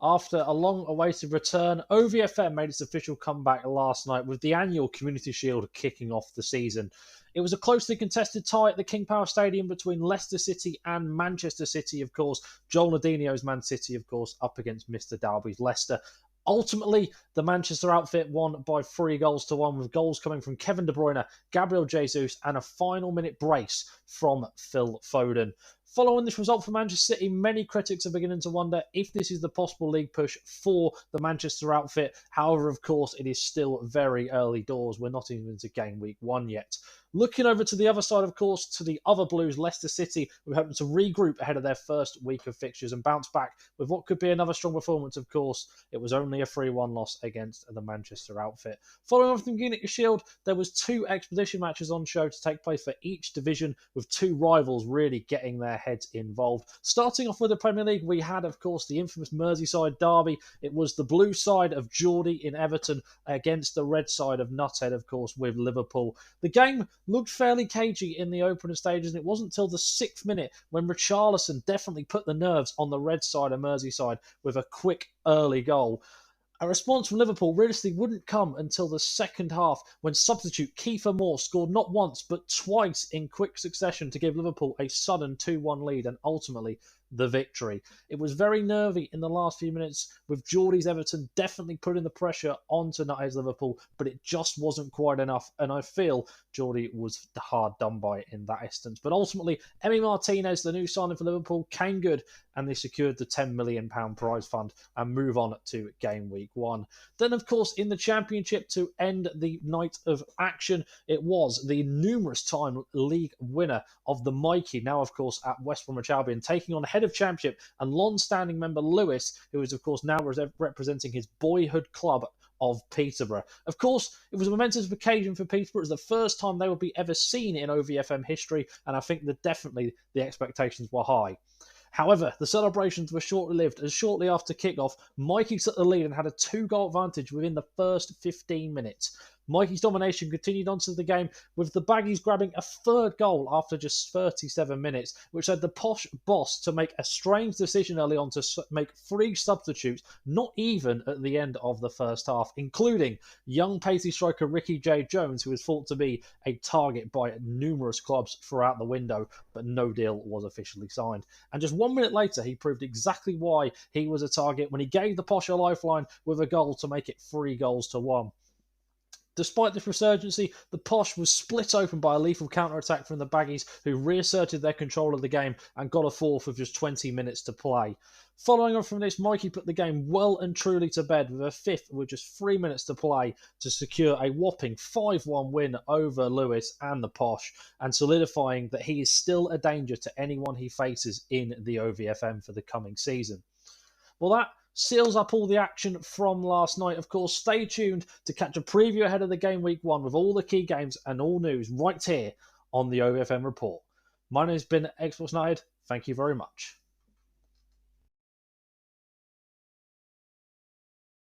After a long-awaited return, OVFM made its official comeback last night with the annual Community Shield kicking off the season. It was a closely contested tie at the King Power Stadium between Leicester City and Manchester City, of course. Joel Nadinho's Man City, of course, up against Mr. Dalby's Leicester. Ultimately, the Manchester outfit won by 3-1, with goals coming from Kevin De Bruyne, Gabriel Jesus, and a final minute brace from Phil Foden. Following this result for Manchester City, many critics are beginning to wonder if this is the possible league push for the Manchester outfit. However, of course, it is still very early doors. We're not even into game week 1 yet. Looking over to the other side, of course, to the other Blues, Leicester City, we're hoping to regroup ahead of their first week of fixtures and bounce back with what could be another strong performance, of course. It was only a 3-1 loss against the Manchester outfit. Following on from the Community Shield, there was 2 expedition matches on show to take place for each division, with 2 rivals really getting their heads involved. Starting off with the Premier League, we had, of course, the infamous Merseyside derby. It was the blue side of Geordie in Everton against the red side of Nuthead, of course, with Liverpool. The game looked fairly cagey in the opening stages, and it wasn't until the 6th minute when Richarlison definitely put the nerves on the red side of Merseyside with a quick early goal. A response from Liverpool realistically wouldn't come until the second half, when substitute Kiefer Moore scored not once but twice in quick succession to give Liverpool a sudden 2-1 lead and ultimately the victory. It was very nervy in the last few minutes, with Geordie's Everton definitely putting the pressure onto Nutthead's Liverpool, but it just wasn't quite enough, and I feel Geordie was hard done by in that instance. But ultimately, Emi Martinez, the new signing for Liverpool, came good, and they secured the £10 million prize fund and move on to game week 1. Then, of course, in the Championship, to end the night of action, it was the numerous time league winner of the Mikey, now, of course, at West Bromwich Albion, taking on head of Championship and long-standing member Lewis, who is, of course, now representing his boyhood club of Peterborough. Of course, it was a momentous occasion for Peterborough. It was the first time they would be ever seen in OVFM history, and I think that definitely the expectations were high. However, the celebrations were short-lived, as shortly after kick-off, Mikey took the lead and had a 2-goal advantage within the first 15 minutes. Mikey's domination continued onto the game, with the Baggies grabbing a 3rd goal after just 37 minutes, which led the posh boss to make a strange decision early on to make 3 substitutes, not even at the end of the first half, including young pacey striker Ricky J. Jones, who was thought to be a target by numerous clubs throughout the window, but no deal was officially signed. And just 1 minute later, he proved exactly why he was a target when he gave the posh a lifeline with a goal to make it 3-1. Despite this resurgency, the Posh was split open by a lethal counter-attack from the Baggies, who reasserted their control of the game and got a 4th with just 20 minutes to play. Following on from this, Mikey put the game well and truly to bed with a 5th with just 3 minutes to play to secure a whopping 5-1 win over Lewis and the Posh, and solidifying that he is still a danger to anyone he faces in the OVFM for the coming season. Well, that seals up all the action from last night. Of course, stay tuned to catch a preview ahead of the game week 1 with all the key games and all news right here on the OVFM Report. My name's been Xbox United. Thank you very much.